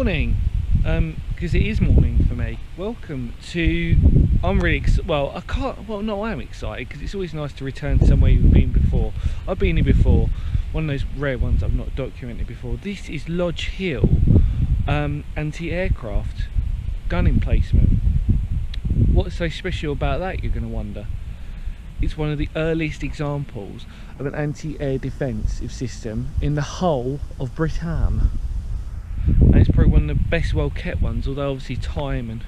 morning, because it is morning for me. Welcome to, I'm really I am excited because it's always nice to return to somewhere you've been before. I've been here before, one of those rare ones I've not documented before. This is Lodge Hill anti-aircraft gun emplacement. What's so special about that, you're going to wonder? It's one of the earliest examples of an anti-air defensive system in the whole of Britain. And it's probably one of the best well kept ones, although obviously time and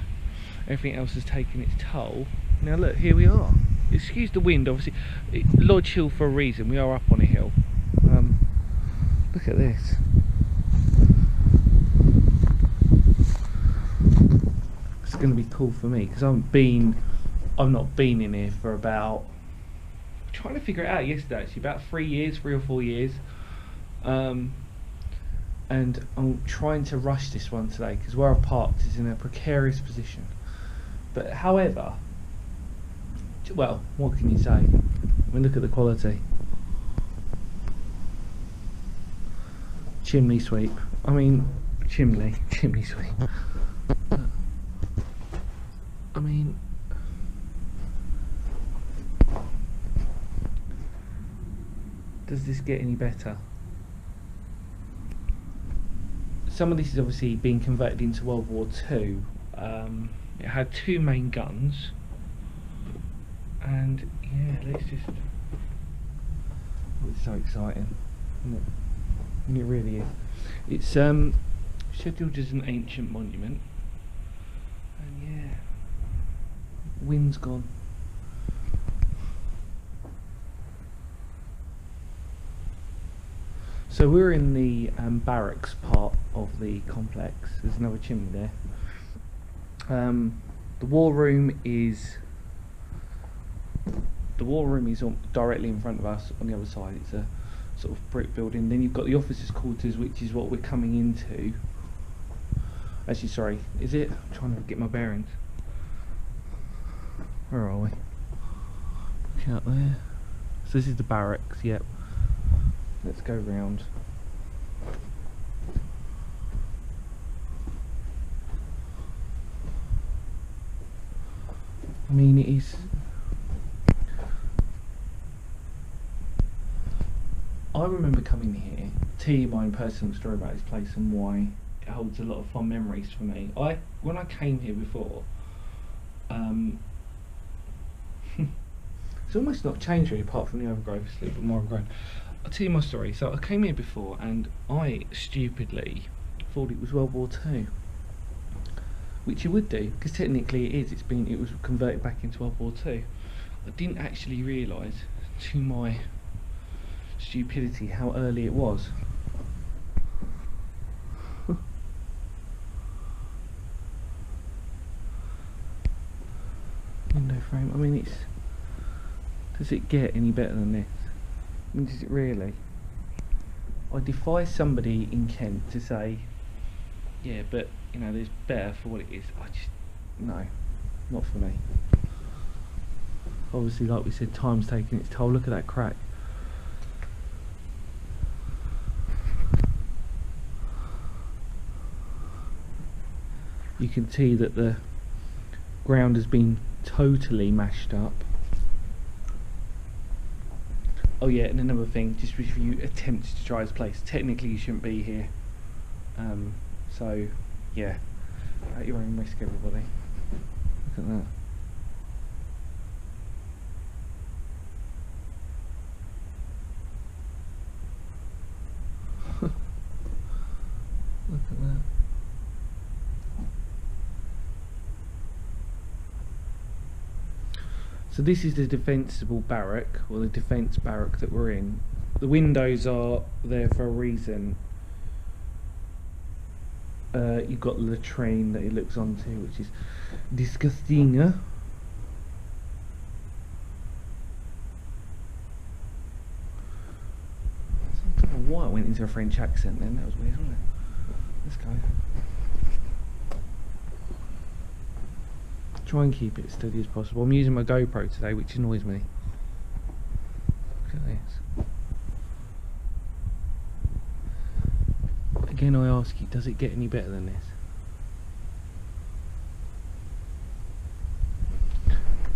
everything else has taken its toll. Now look, here we are. Excuse the wind, obviously. It's Lodge Hill for a reason, we are up on a hill. Look at this. It's going to be cool for me because I've not been in here for about, I'm trying to figure it out yesterday actually, about 3 or 4 years. And I'm trying to rush this one today because where I've parked is in a precarious position. But however, well, what can you say? I mean, look at the quality. Chimney sweep. I mean, chimney sweep. I mean, does this get any better? Some of this is obviously being converted into World War II. It had two main guns, and yeah, let's just. Oh, it's so exciting, isn't it? And it really is. It's scheduled as an ancient monument, and yeah, wind's gone. So we're in the barracks part of the complex. There's another chimney there. The war room is directly in front of us on the other side. It's a sort of brick building. Then you've got the officers' quarters, which is what we're coming into. Actually, sorry, is it? I'm trying to get my bearings. Where are we? Looking up there. So this is the barracks. Yep. Let's go round. I mean, it is. I remember coming here, tell you my own personal story about this place and why it holds a lot of fond memories for me. When I came here before, it's almost not changed really, apart from the overgrowth, it's a little bit more overgrown. I'll tell you my story. So I came here before and I stupidly thought it was World War II, which you would do because technically it is. It was converted back into World War II. I didn't actually realise, to my stupidity, how early it was. Window frame. I mean, does it get any better than this? I mean, does it really? I defy somebody in Kent to say, yeah, but you know, there's better for what it is. No, not for me. Obviously, like we said, time's taking its toll. Look at that crack. You can see that the ground has been totally mashed up. Oh yeah, and another thing, just if you attempt to try this place, technically you shouldn't be here. So yeah, at your own risk, everybody. Look at that. Look at that. So this is the defensible barrack, or the defence barrack that we're in. The windows are there for a reason. You've got the latrine that it looks onto, which is disgusting. I don't know why I went into a French accent then, that was weird, wasn't it? Let's go. Try and keep it as steady as possible. I'm using my GoPro today, which annoys me. Look at this. Again, I ask you, does it get any better than this?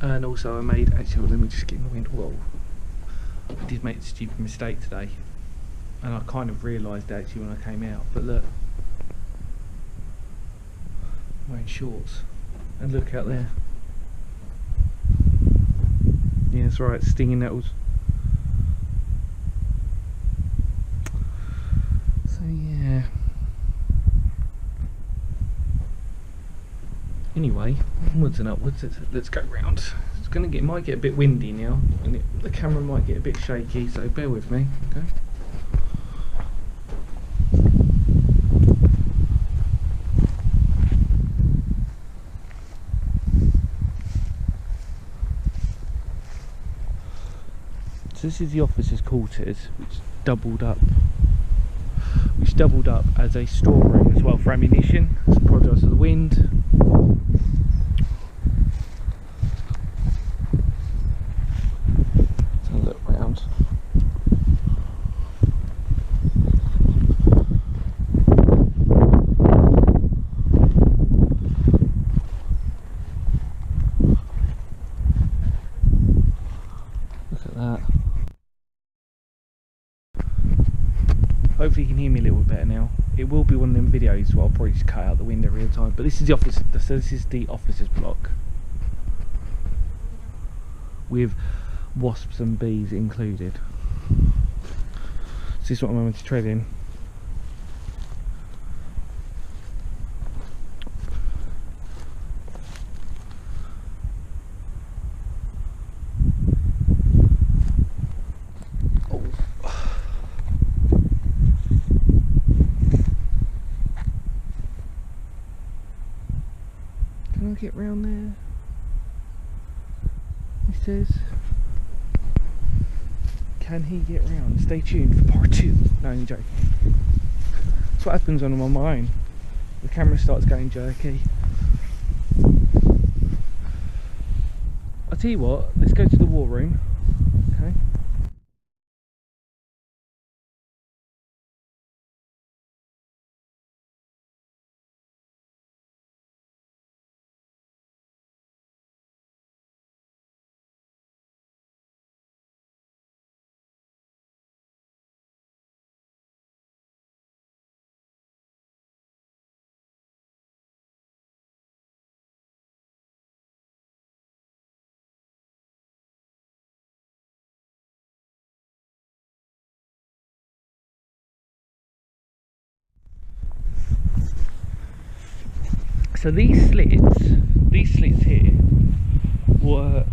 And also I made, actually let me just get in the window. Whoa. I did make a stupid mistake today, and I kind of realised actually when I came out, but look, I'm wearing shorts, and look out there. Yeah, that's right, stinging nettles. So yeah. Anyway, onwards and upwards. Let's go round. It's gonna get, might get a bit windy now, and the camera might get a bit shaky, so bear with me. Okay. So this is the officers' quarters, which doubled up as a storeroom as well for ammunition. Apologise for the wind. Let's have a look round. Look at that. Hopefully you can hear me a little bit better now. It will be one of them videos where I'll probably just cut out the wind every time. But this is the office. So this is the officers' block with wasps and bees included. So this is what I'm going to tread in. Can I get round there? He says, can he get round? Stay tuned for part 2. No, I'm joking. That's what happens when I'm on my own. The camera starts going jerky. I'll tell you what, let's go to the war room. Okay. So these slits here were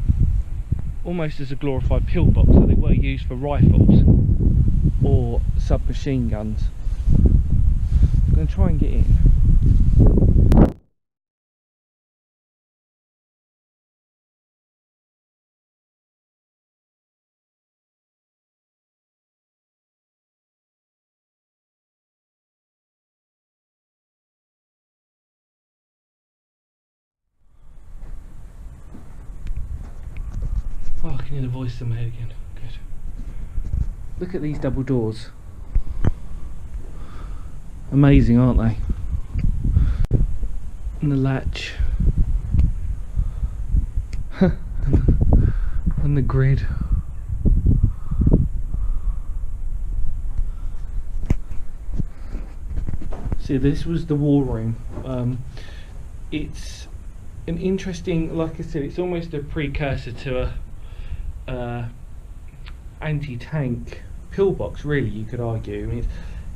almost as a glorified pillbox, so they were used for rifles or submachine guns. I'm going to try and get in. Oh, I can hear the voice in my head again. Good. Look at these double doors. Amazing, aren't they? And the latch. And the grid. See, this was the war room. It's an interesting, like I said, it's almost a precursor to a anti-tank pillbox, really, you could argue. I mean,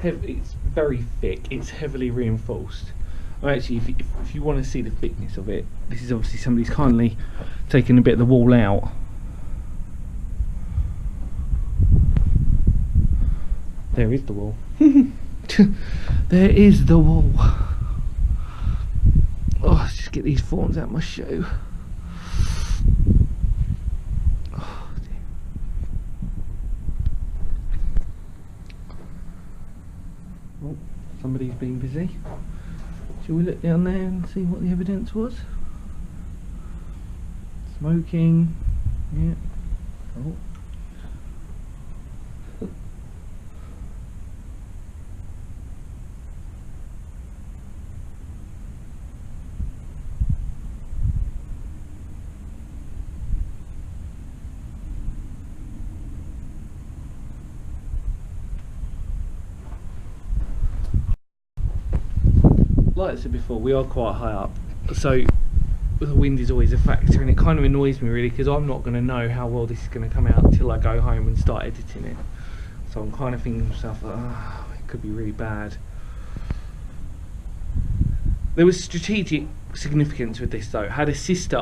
it's very thick, it's heavily reinforced. Well, actually, if you want to see the thickness of it, this is obviously somebody's kindly taken a bit of the wall out. There is the wall. There is the wall. Oh, let's just get these forms out of my shoe. Oh, somebody's been busy. Shall we look down there and see what the evidence was? Smoking. Yeah. Oh. like I said before, we are quite high up, so the wind is always a factor, and it kind of annoys me really, because I'm not going to know how well this is going to come out until I go home and start editing it. So I'm kind of thinking to myself, oh, it could be really bad. There was strategic significance with this though. It had a sister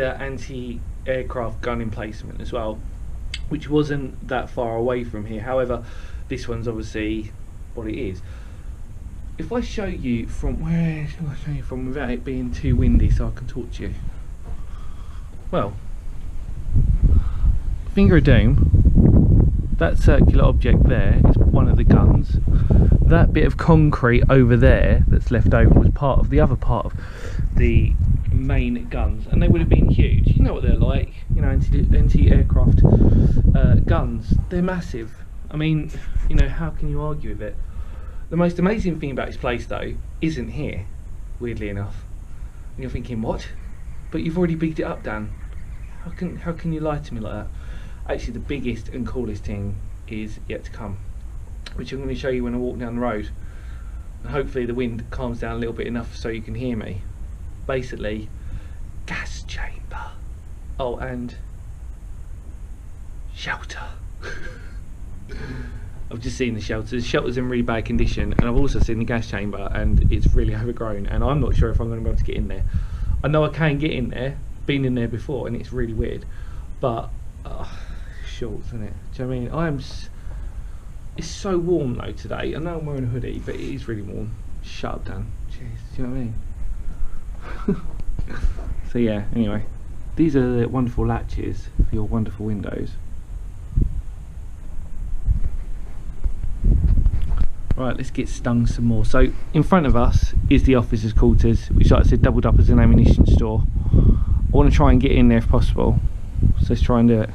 anti-aircraft gun emplacement as well, which wasn't that far away from here. However, this one's obviously what it is. If I show you from, where shall I show you from without it being too windy so I can talk to you? Well, Finger of Doom, that circular object there is one of the guns. That bit of concrete over there that's left over was part of the other part of the main guns, and they would have been huge. You know what they're like, you know, anti-aircraft guns. They're massive. I mean, you know, how can you argue with it? The most amazing thing about this place though isn't here, weirdly enough. And you're thinking, what? But you've already bigged it up, Dan. How can you lie to me like that? Actually, the biggest and coolest thing is yet to come, which I'm going to show you when I walk down the road, and hopefully the wind calms down a little bit enough so you can hear me. Basically, gas chamber. Oh, and shelter. I've just seen the shelter. The shelter's in really bad condition, and I've also seen the gas chamber, and it's really overgrown, and I'm not sure if I'm going to be able to get in there. I know I can get in there, been in there before, and it's really weird, but shorts, isn't it? Do you know what I mean? It's so warm though today. I know I'm wearing a hoodie, but it is really warm. Shut up, Dan. Jeez, do you know what I mean? So yeah, anyway, these are the wonderful latches for your wonderful windows. Right, let's get stung some more. So in front of us is the officers' quarters, which, like I said, doubled up as an ammunition store. I want to try and get in there if possible, so let's try and do it.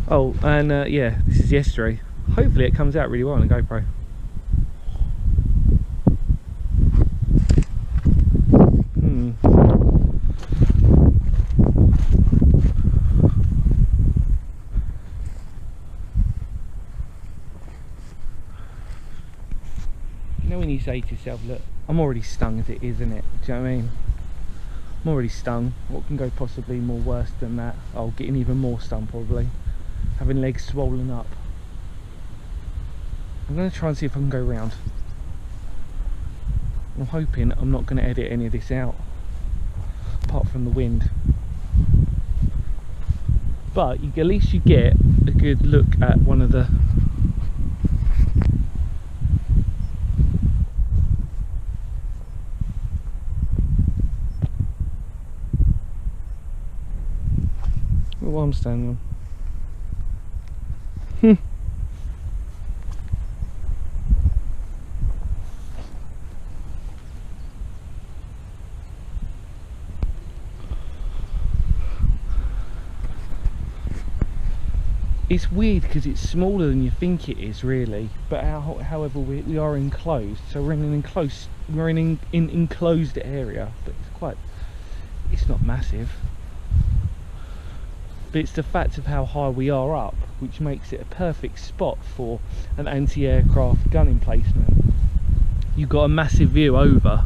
Oh, and yeah, this is the estuary. Hopefully it comes out really well on the GoPro. You know when you say to yourself, look, I'm already stung as it is, isn't it? Do you know what I mean? I'm already stung. What can go possibly more worse than that? I'll get even more stung probably. Having legs swollen up. I'm going to try and see if I can go round. I'm hoping I'm not going to edit any of this out, apart from the wind. But at least you get a good look at one of the what I'm standing on. It's weird because it's smaller than you think it is, really. But however, we are enclosed, so we're in an enclosed area. But it's not massive. But it's the fact of how high we are up, which makes it a perfect spot for an anti-aircraft gun emplacement. You've got a massive view over.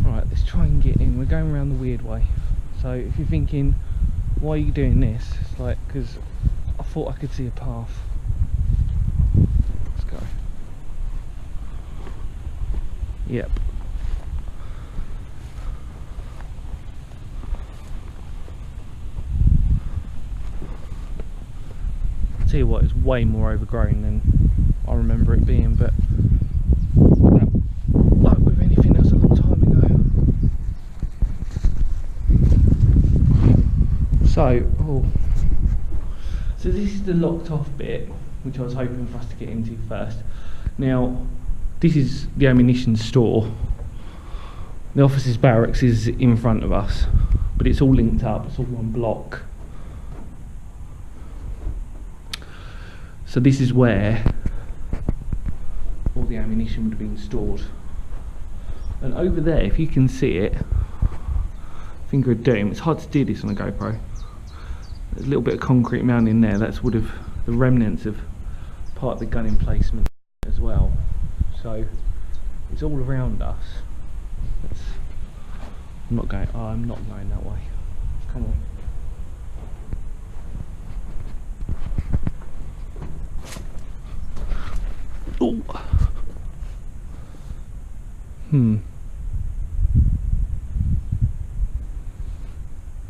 Alright, let's try and get in. We're going around the weird way. So if you're thinking, why are you doing this? It's like, because I thought I could see a path. Let's go. Yep. Tell you what, it's way more overgrown than I remember it being, but like with anything else a long time ago. So this is the locked off bit, which I was hoping for us to get into first. Now, this is the ammunition store. The officers' barracks is in front of us, but it's all linked up, it's all one block. So this is where all the ammunition would have been stored. And over there, if you can see it, Finger of Doom, it's hard to do this on a GoPro. There's a little bit of concrete mound in there. That's would have the remnants of part of the gun emplacement as well. So it's all around us. I'm not going. Oh, I'm not going that way. Come on. Oh.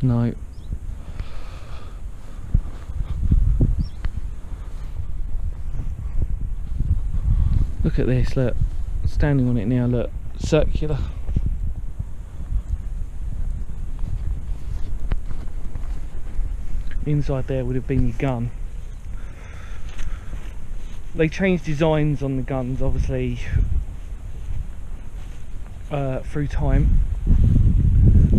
No. Look at this, look. Standing on it now, look. Circular. Inside there would have been your gun. They changed designs on the guns, obviously, through time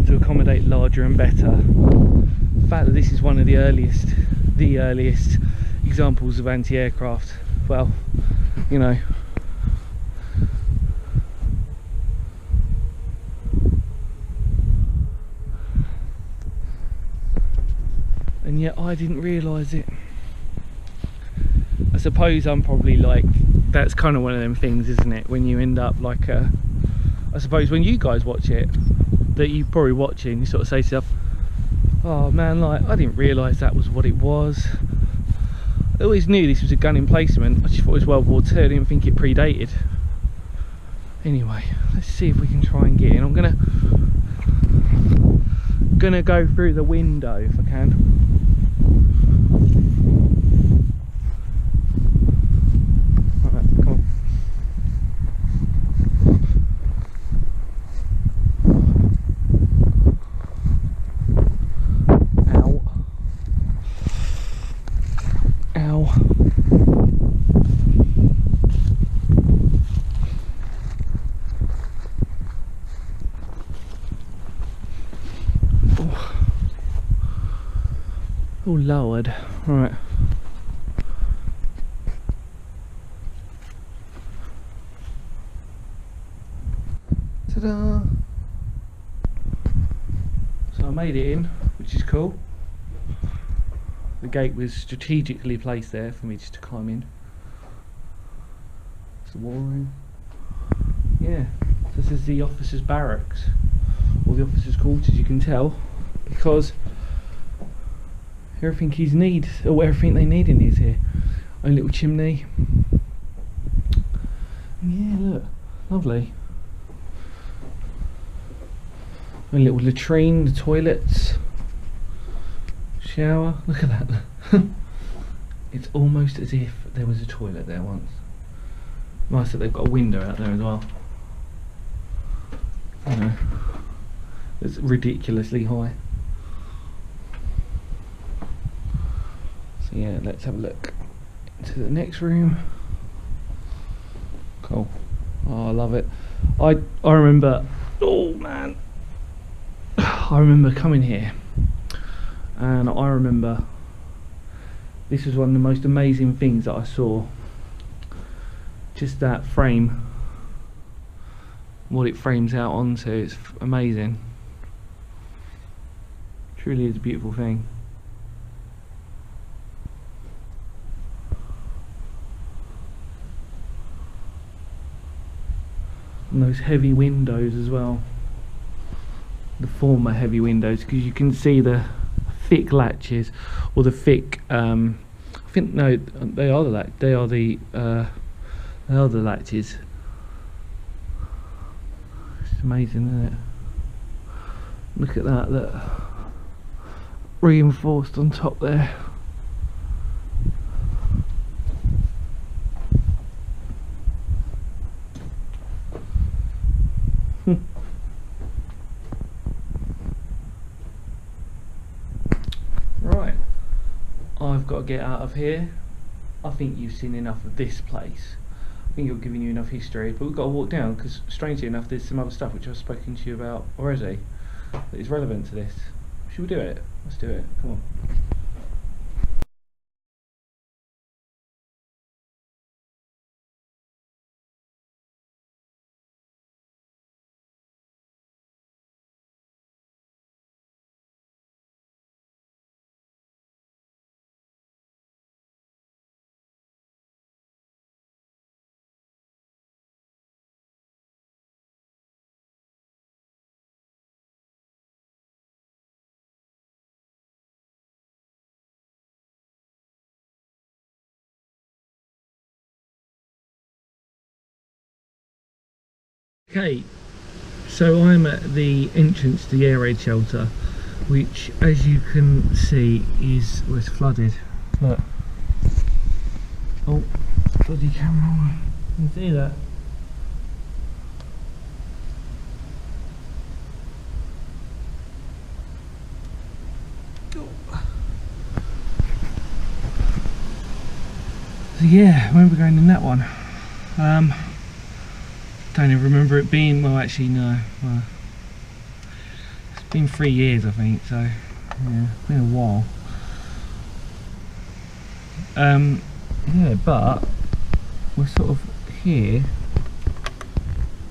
to accommodate larger and better. The fact that this is one of the earliest examples of anti-aircraft, well, you know. And yet I didn't realise it. I suppose I'm probably like, that's kind of one of them things, isn't it, when you end up like I suppose when you guys watch it, that you probably watching, you sort of say to yourself, oh man, like I didn't realise that was what it was. I always knew this was a gun emplacement. I just thought it was World War II. I didn't think it predated. Anyway, let's see if we can try and get in. I'm gonna go through the window if I can. All lowered, right. Ta-da! So I made it in, which is cool. The gate was strategically placed there for me just to climb in. It's the war room. Yeah, so this is the officers' barracks, or the officers' quarters, you can tell, because everything he's need, or everything they need in is here. Own little chimney. Yeah, look, lovely. A little latrine, the toilets, shower. Look at that. It's almost as if there was a toilet there once. Nice that they've got a window out there as well. You know, it's ridiculously high. So yeah, let's have a look into the next room. Cool. Oh, I love it. I remember, oh man, I remember coming here, and I remember this was one of the most amazing things that I saw. Just that frame, what it frames out onto, it's amazing. Truly is a beautiful thing. And those heavy windows as well, the former heavy windows, because you can see the thick latches, or the thick I think, no, they are the latches. It's amazing, isn't it? Look at that, look, reinforced on top there. Right, I've got to get out of here. I think you've seen enough of this place. I think you're giving you enough history, but we've got to walk down, because strangely enough there's some other stuff which I've spoken to you about already that is relevant to this. Should we do it? Let's do it, come on. Okay, so I'm at the entrance to the air raid shelter, which, as you can see, was flooded. Look. Oh, bloody camera. You can see that. So yeah, I remember going in that one. Don't even remember it being, well actually no, well, it's been 3 years I think, so yeah, it's been a while. Yeah, but we're sort of here,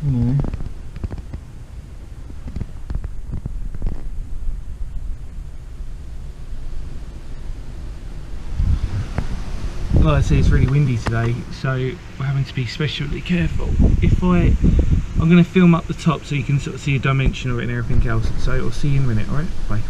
you know. Like I say, it's really windy today, so we're having to be especially careful. I'm going to film up the top so you can sort of see a dimension of it and everything else. So I'll see you in a minute, alright? Bye.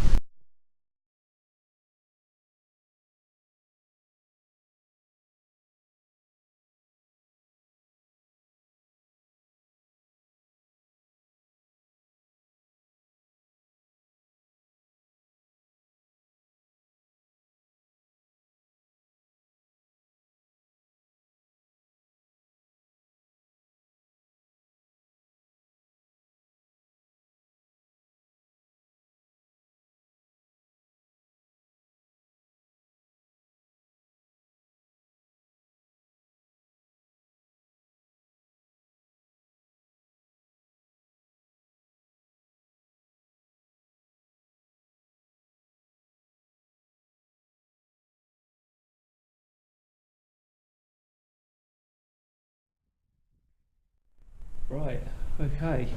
Right, okay.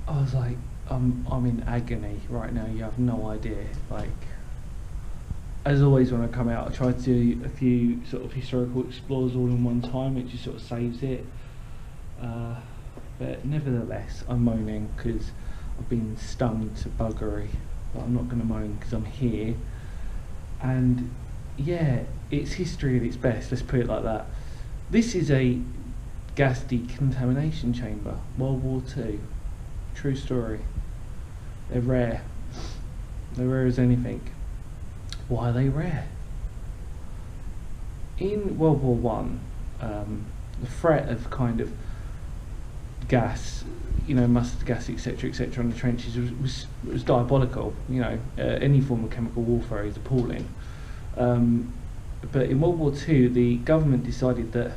I was like, I'm in agony right now, you have no idea. Like, as always when I come out, I try to do a few sort of historical explores all in one time, it just sort of saves it. But nevertheless, I'm moaning because I've been stung to buggery. But I'm not going to moan because I'm here. And yeah, it's history at its best, let's put it like that. This is a gas decontamination chamber, World War II. True story. They're rare. They're rare as anything. Why are they rare? In World War One, the threat of kind of gas, you know, mustard gas, etc., on the trenches was diabolical. You know, any form of chemical warfare is appalling. But in World War II, the government decided that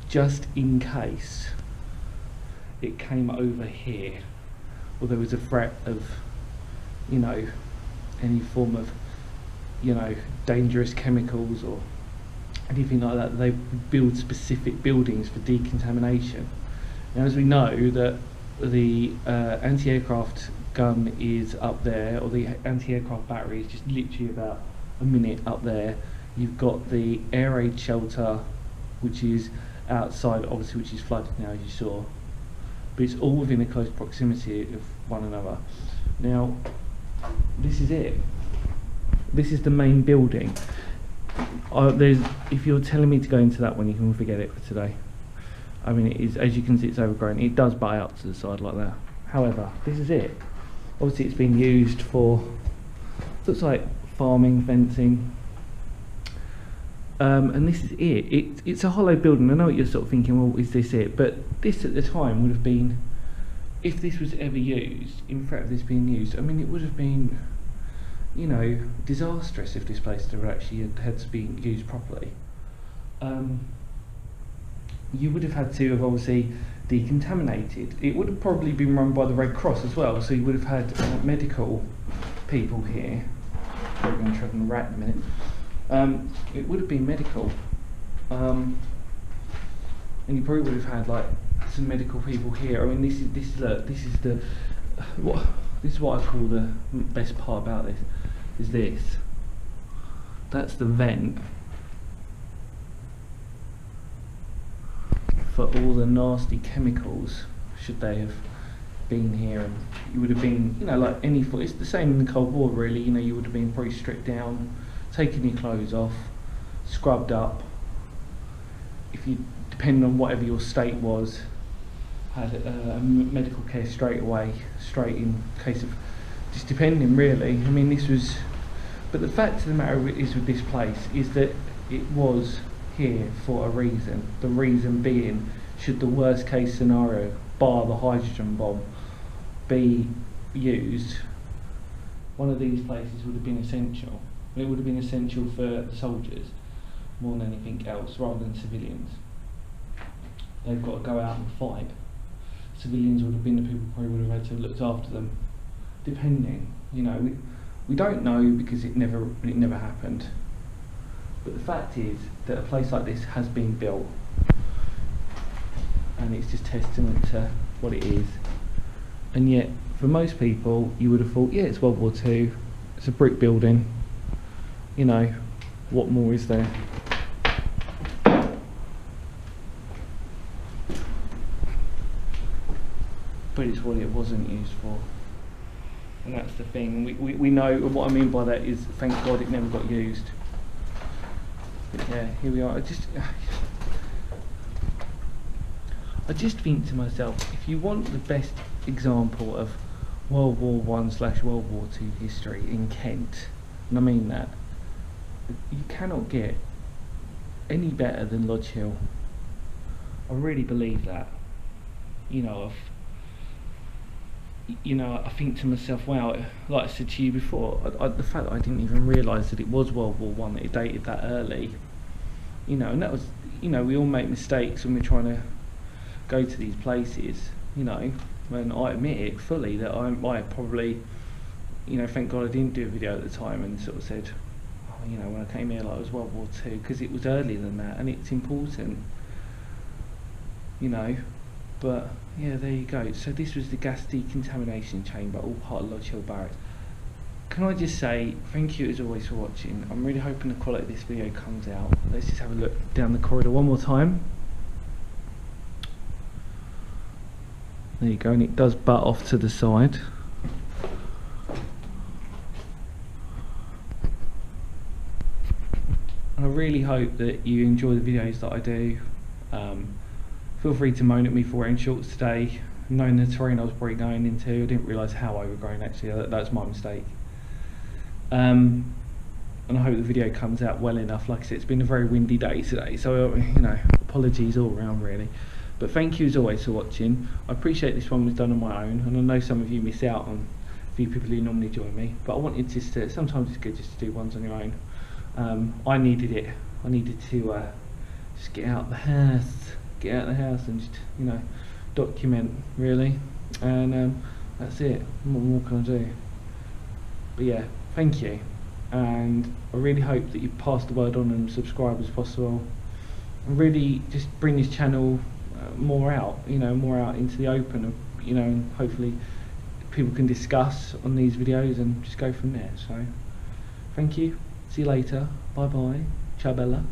just in case it came over here, or there was a threat of, you know, any form of, you know, dangerous chemicals or anything like that, they build specific buildings for decontamination. Now, as we know, that the anti-aircraft gun is up there, or the anti-aircraft battery is just literally about a minute up there. You've got the air raid shelter, which is outside, obviously, which is flooded now, as you saw, but it's all within a close proximity of one another. Now, this is it. This is the main building. If you're telling me to go into that one, you can forget it for today. I mean, it is, as you can see, it's overgrown. It does butt out to the side like that. However, this is it. Obviously, it's been used for, looks like farming, fencing. And this is it. It's a hollow building. I know what you're sort of thinking, well, is this it? But this at the time would have been, if this was ever used, in threat of this being used, I mean, it would have been, you know, disastrous if this place had actually had to be used properly. You would have had to have obviously decontaminated. It would have probably been run by the Red Cross as well, so you would have had medical people here. We're going to tread on the rat in a minute. It would have been medical, and you probably would have had like some medical people here. I mean, this is what I call the best part about this. Is this? That's the vent for all the nasty chemicals, should they have been here. And you would have been, you know, like any, it's the same in the Cold War really, you know, you would have been pretty stripped down, taken your clothes off, scrubbed up, if you, depending on whatever your state was, had medical care straight away, straight in case of, just depending really. I mean, this was, but the fact of the matter is with this place is that it was here for a reason. The reason being, should the worst case scenario, bar the hydrogen bomb, be used, one of these places would have been essential. It would have been essential for the soldiers more than anything else, rather than civilians. They've got to go out and fight. Civilians would have been the people who probably would have had to have looked after them, depending. You know, we don't know because it never happened. But the fact is that a place like this has been built, and it's just testament to what it is. And yet, for most people, you would have thought, yeah, it's World War II, it's a brick building, you know, what more is there? But it's what it wasn't used for. And that's the thing. We know, and what I mean by that is, thank God it never got used. But yeah, here we are. I just think to myself, if you want the best example of World War I/World War II history in Kent, and I mean that, you cannot get any better than Lodge Hill. I really believe that. I think to myself, wow, like I said to you before, the fact that I didn't even realise that it was World War I, that it dated that early, and that was, we all make mistakes when we're trying to go to these places, and I admit it fully that I probably, thank God I didn't do a video at the time and sort of said, oh, when I came here, like, it was World War II, because it was earlier than that, and it's important, but yeah, there you go. So this was the gas decontamination chamber, all part of Lodge Hill Barracks. Can I just say thank you as always for watching. I'm really hoping the quality of this video comes out. Let's just have a look down the corridor one more time. There you go, and it does butt off to the side. And I really hope that you enjoy the videos that I do. Feel free to moan at me for wearing shorts today, knowing the terrain I was probably going into. I didn't realise how overgrown actually, that's my mistake. And I hope the video comes out well enough. Like I said, it's been a very windy day today, so apologies all around really. But thank you as always for watching. I appreciate this one was done on my own, and I know some of you miss out on a few people who normally join me, but I wanted just to, sometimes it's good just to do ones on your own. I needed it. I needed to just get out the house. And just document really, and that's it. What more can I do? But yeah, thank you, and I really hope that you pass the word on and subscribe as possible, and really just bring this channel more out into the open, and hopefully people can discuss on these videos and just go from there. So thank you, see you later, bye bye, ciao bella.